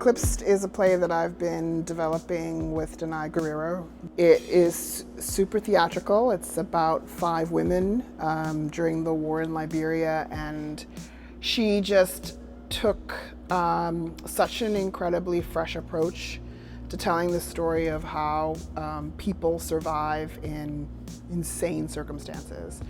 Eclipsed is a play that I've been developing with Denai Guerrero. It is super theatrical. It's about 5 women during the war in Liberia, and she just took such an incredibly fresh approach to telling the story of how people survive in insane circumstances.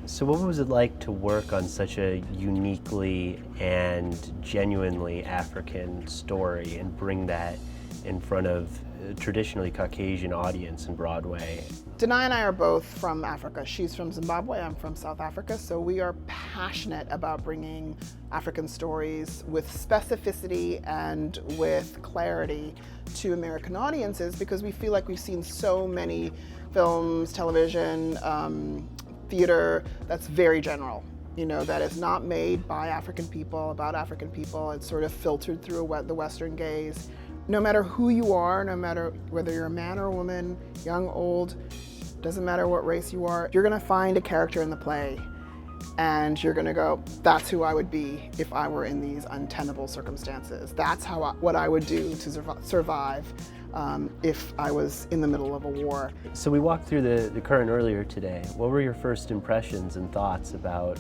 So what was it like to work on such a uniquely and genuinely African story and bring that in front of a traditionally Caucasian audience in Broadway? Denai and I are both from Africa. She's from Zimbabwe, I'm from South Africa, so we are passionate about bringing African stories with specificity and with clarity to American audiences, because we feel like we've seen so many films, television, theater that's very general, that is not made by African people, about African people. It's sort of filtered through the Western gaze. No matter who you are, no matter whether you're a man or a woman, young, old, doesn't matter what race you are, you're gonna find a character in the play and you're gonna go, that's who I would be if I were in these untenable circumstances. That's what I would do to survive if I was in the middle of a war. So we walked through the current earlier today. What were your first impressions and thoughts about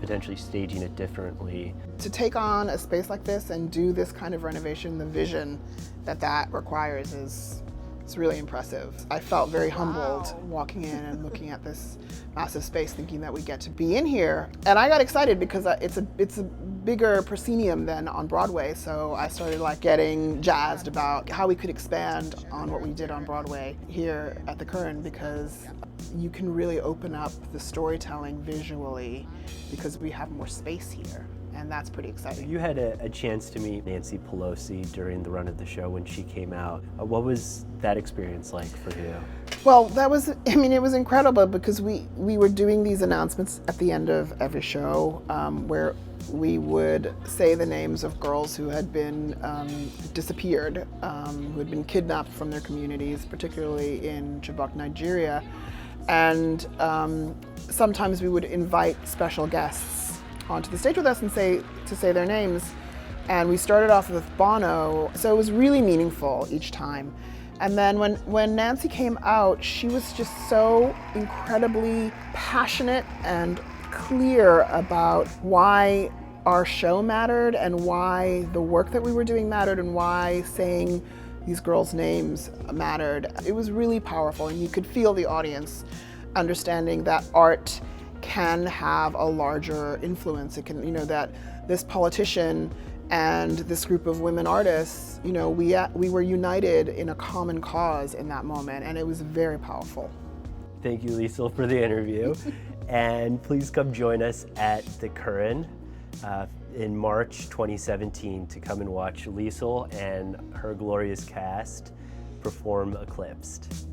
potentially staging it differently? To take on a space like this and do this kind of renovation, the vision that requires it's really impressive. I felt very humbled walking in and looking at this massive space, thinking that we get to be in here. And I got excited because it's a bigger proscenium than on Broadway, so I started getting jazzed about how we could expand on what we did on Broadway here at the Curran, because you can really open up the storytelling visually because we have more space here. And that's pretty exciting. You had a chance to meet Nancy Pelosi during the run of the show when she came out. What was that experience like for you? Well, it was incredible because we were doing these announcements at the end of every show where we would say the names of girls who had been disappeared, who had been kidnapped from their communities, particularly in Chibok, Nigeria. And sometimes we would invite special guests onto the stage with us and to say their names. And we started off with Bono, so it was really meaningful each time. And then when Nancy came out, she was just so incredibly passionate and clear about why our show mattered and why the work that we were doing mattered and why saying these girls' names mattered. It was really powerful, and you could feel the audience understanding that art can have a larger influence. It can, that this politician and this group of women artists, we were united in a common cause in that moment, and it was very powerful. Thank you, Liesl, for the interview. And please come join us at the Curran in March 2017 to come and watch Liesl and her glorious cast perform Eclipsed.